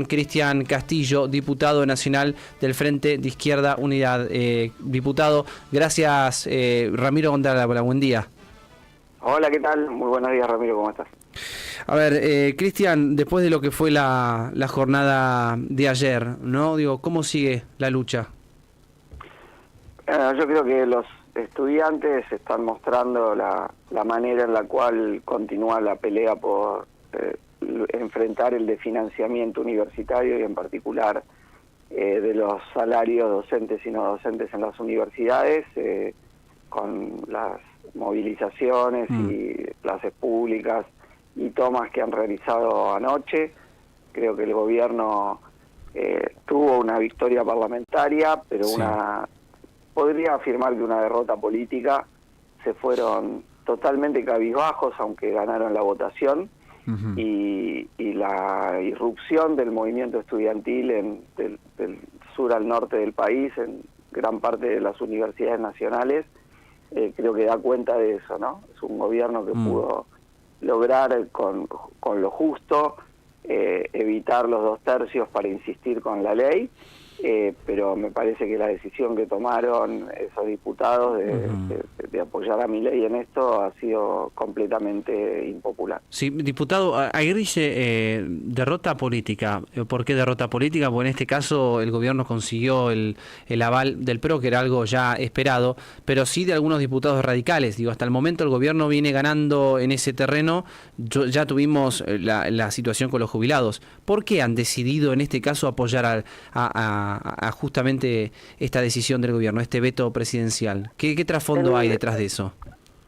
Cristian Castillo, diputado nacional del Frente de Izquierda Unidad. Diputado, gracias. Ramiro Gondala, buen día. Hola, ¿qué tal? Muy buenos días, Ramiro, ¿cómo estás? A ver, Cristian, después de lo que fue la jornada de ayer, ¿no? Digo, ¿cómo sigue la lucha? Yo creo que los estudiantes están mostrando la manera en la cual continúa la pelea por enfrentar el desfinanciamiento universitario y en particular de los salarios docentes y no docentes en las universidades, con las movilizaciones y clases públicas y tomas que han realizado anoche. Creo que el gobierno tuvo una victoria parlamentaria, pero sí. Podría afirmar que una derrota política. Se fueron totalmente cabizbajos, aunque ganaron la votación. Y la irrupción del movimiento estudiantil del sur al norte del país, en gran parte de las universidades nacionales, creo que da cuenta de eso, ¿no? Es un gobierno que pudo lograr con lo justo evitar los 2/3 para insistir con la ley, pero me parece que la decisión que tomaron esos diputados de apoyar a Milei en esto ha sido completamente impopular. Sí, diputado, Aguirre dice derrota política. ¿Por qué derrota política? Porque en este caso el gobierno consiguió el aval del PRO, que era algo ya esperado, pero sí de algunos diputados radicales. Digo, hasta el momento el gobierno viene ganando en ese terreno. Ya tuvimos la situación con los jubilados. ¿Por qué han decidido en este caso apoyar a justamente esta decisión del gobierno, este veto presidencial? ¿Qué trasfondo hay detrás de eso?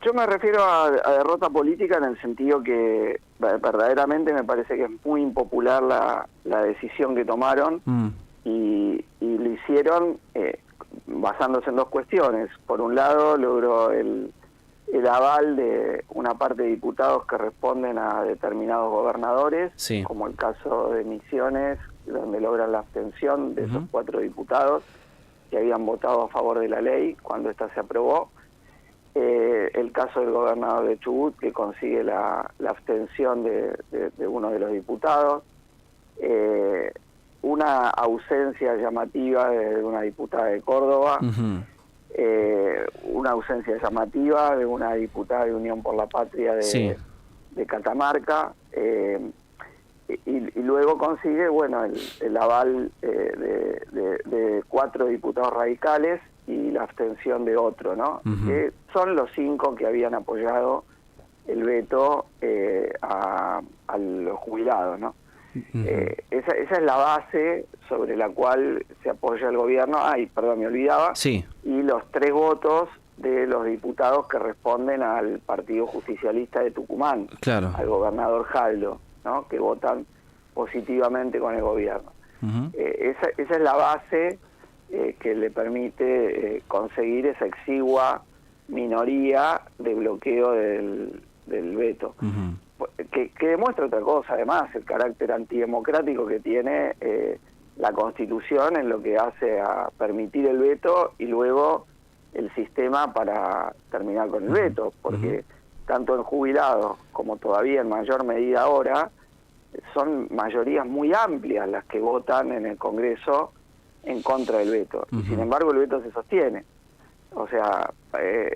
Yo me refiero a derrota política en el sentido que verdaderamente me parece que es muy impopular la decisión que tomaron y lo hicieron basándose en dos cuestiones. Por un lado, logró el aval de una parte de diputados que responden a determinados gobernadores, sí, como el caso de Misiones, donde logran la abstención de esos 4 diputados que habían votado a favor de la ley cuando esta se aprobó. El caso del gobernador de Chubut, que consigue la abstención de uno de los diputados. Una ausencia llamativa de una diputada de Córdoba. Una ausencia llamativa de una diputada de Unión por la Patria de Catamarca. Y luego consigue, bueno, el aval de 4 diputados radicales y la abstención de otro, ¿no? Que son los 5 que habían apoyado el veto a los jubilados, ¿no? Esa es la base sobre la cual se apoya el gobierno. Me olvidaba. Sí. Y los 3 votos de los diputados que responden al Partido Justicialista de Tucumán, claro, al gobernador Jaldo, ¿no? Que votan positivamente con el gobierno. Esa es la base que le permite conseguir esa exigua minoría de bloqueo del veto. Que demuestra otra cosa, además, el carácter antidemocrático que tiene la Constitución en lo que hace a permitir el veto y luego el sistema para terminar con el veto, porque tanto en jubilados como todavía en mayor medida ahora, son mayorías muy amplias las que votan en el Congreso en contra del veto. Y sin embargo el veto se sostiene. O sea,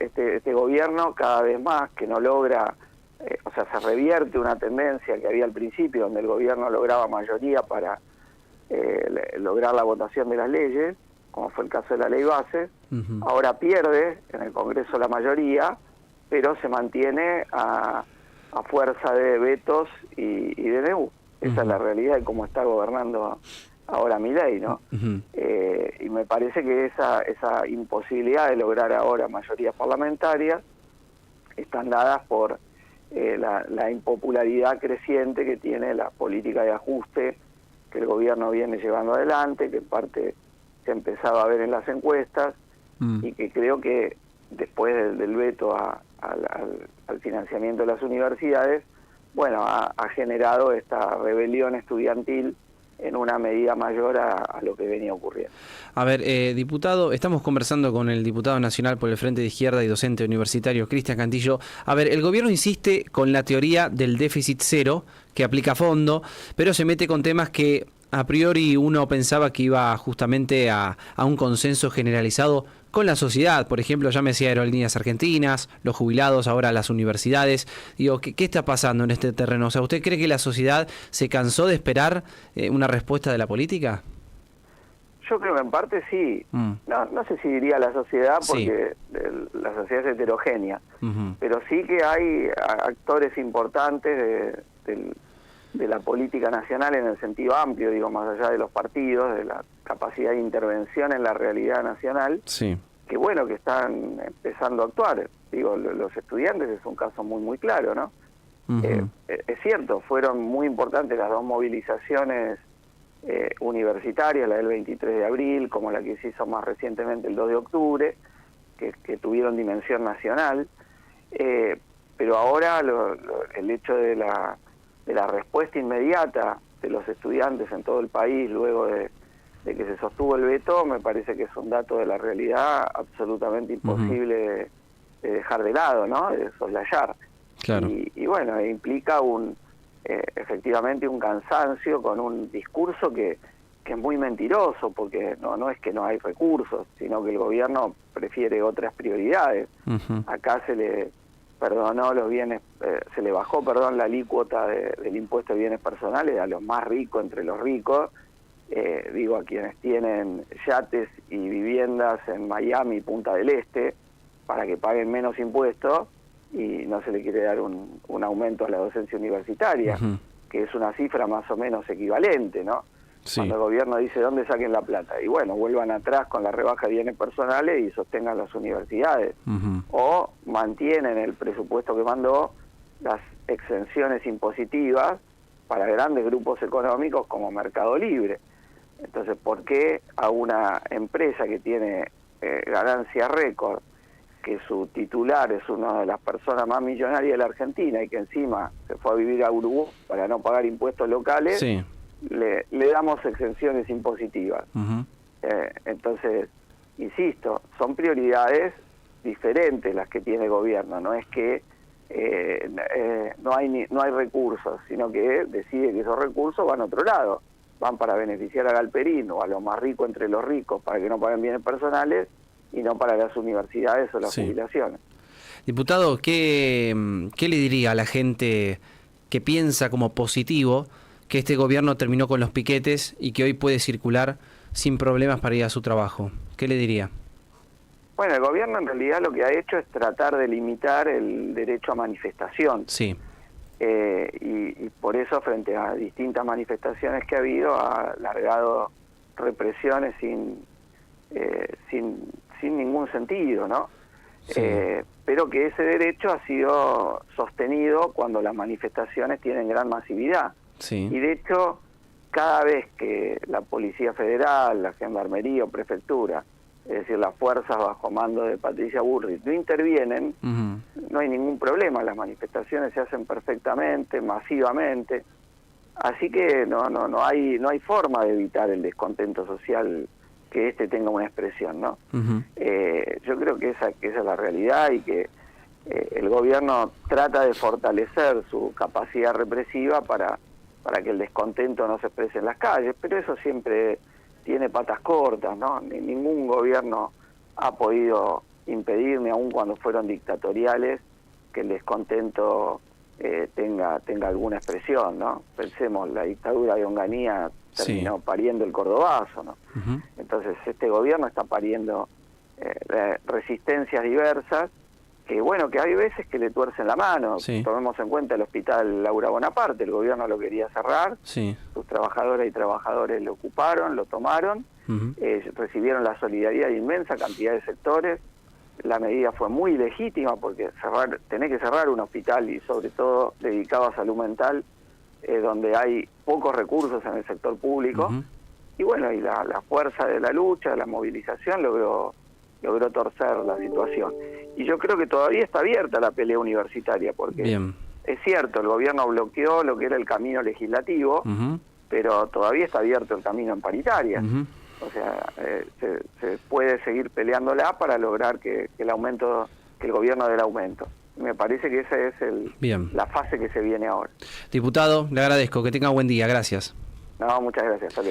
este gobierno cada vez más que no logra, se revierte una tendencia que había al principio, donde el gobierno lograba mayoría para lograr la votación de las leyes, como fue el caso de la ley base. Ahora pierde en el Congreso la mayoría, pero se mantiene a fuerza de vetos y DNU. Esa es la realidad de cómo está gobernando ahora Milei, ¿no? Y me parece que esa imposibilidad de lograr ahora mayorías parlamentarias están dadas por la impopularidad creciente que tiene la política de ajuste que el gobierno viene llevando adelante, que en parte se empezaba a ver en las encuestas, y que creo que después del veto al financiamiento de las universidades, bueno, ha generado esta rebelión estudiantil en una medida mayor a lo que venía ocurriendo. A ver, diputado, estamos conversando con el diputado nacional por el Frente de Izquierda y docente universitario, Cristian Castillo. A ver, el gobierno insiste con la teoría del déficit cero, que aplica a fondo, pero se mete con temas que A priori uno pensaba que iba justamente a un consenso generalizado con la sociedad, por ejemplo, llámese Aerolíneas Argentinas, los jubilados, ahora las universidades. Digo, ¿qué está pasando en este terreno? O sea, ¿usted cree que la sociedad se cansó de esperar una respuesta de la política? Yo creo que en parte sí. No sé si diría la sociedad, porque sí, la sociedad es heterogénea, pero sí que hay actores importantes de la política nacional en el sentido amplio, digo, más allá de los partidos, de la capacidad de intervención en la realidad nacional, sí, que bueno, que están empezando a actuar. Digo, los estudiantes es un caso muy claro, ¿no? Es cierto, fueron muy importantes las dos movilizaciones universitarias, la del 23 de abril, como la que se hizo más recientemente el 2 de octubre, que tuvieron dimensión nacional, pero ahora el hecho de la respuesta inmediata de los estudiantes en todo el país luego de que se sostuvo el veto, me parece que es un dato de la realidad absolutamente imposible de dejar de lado, ¿no? De soslayar. Claro. Y bueno, implica efectivamente un cansancio con un discurso que es muy mentiroso, porque no es que no hay recursos, sino que el gobierno prefiere otras prioridades. Acá se le perdonó los bienes, se le bajó, la alícuota del impuesto de bienes personales a los más ricos entre los ricos, digo, a quienes tienen yates y viviendas en Miami y Punta del Este, para que paguen menos impuestos, y no se le quiere dar un aumento a la docencia universitaria, que es una cifra más o menos equivalente, ¿no? Sí. Cuando el gobierno dice dónde saquen la plata, y bueno, vuelvan atrás con la rebaja de bienes personales y sostengan las universidades, o mantienen el presupuesto que mandó, las exenciones impositivas para grandes grupos económicos como Mercado Libre. Entonces, ¿por qué a una empresa que tiene ganancia récord, que su titular es una de las personas más millonarias de la Argentina y que encima se fue a vivir a Uruguay para no pagar impuestos locales, sí, le damos exenciones impositivas? Entonces, insisto, son prioridades diferentes las que tiene el gobierno, no es que no hay recursos, sino que decide que esos recursos van a otro lado, van para beneficiar a Galperín o a los más ricos entre los ricos para que no paguen bienes personales, y no para las universidades o las jubilaciones. Diputado, ¿qué le diría a la gente que piensa como positivo que este gobierno terminó con los piquetes y que hoy puede circular sin problemas para ir a su trabajo? ¿Qué le diría? Bueno, el gobierno en realidad lo que ha hecho es tratar de limitar el derecho a manifestación. Sí. Y por eso, frente a distintas manifestaciones que ha habido, ha largado represiones sin ningún sentido, ¿no? Sí. Pero que ese derecho ha sido sostenido cuando las manifestaciones tienen gran masividad. Sí. Y de hecho, cada vez que la Policía Federal, la Gendarmería o Prefectura, es decir, las fuerzas bajo mando de Patricia Bullrich, no intervienen, no hay ningún problema, las manifestaciones se hacen perfectamente, masivamente, así que no hay forma de evitar el descontento social, que tenga una expresión, ¿no? Yo creo que esa es la realidad, y que el gobierno trata de fortalecer su capacidad represiva para que el descontento no se exprese en las calles, pero eso siempre tiene patas cortas, ¿no? Ningún gobierno ha podido impedir, ni aun cuando fueron dictatoriales, que el descontento tenga alguna expresión, ¿no? Pensemos, la dictadura de Onganía terminó pariendo el cordobazo, ¿no? Entonces este gobierno está pariendo resistencias diversas, que bueno, que hay veces que le tuercen la mano. Tomemos en cuenta el hospital Laura Bonaparte, el gobierno lo quería cerrar, sus trabajadoras y trabajadores lo ocuparon, lo tomaron, recibieron la solidaridad de inmensa cantidad de sectores. La medida fue muy legítima, porque tenés que cerrar un hospital, y sobre todo dedicado a salud mental, donde hay pocos recursos en el sector público, y bueno, y la fuerza de la lucha, de la movilización logró torcer la situación. Y yo creo que todavía está abierta la pelea universitaria, porque es cierto, el gobierno bloqueó lo que era el camino legislativo, pero todavía está abierto el camino en paritaria. O sea, se puede seguir peleándola para lograr que el gobierno dé el aumento. Me parece que esa es la fase que se viene ahora. Diputado, le agradezco, que tenga buen día, gracias. No, muchas gracias. Hasta luego.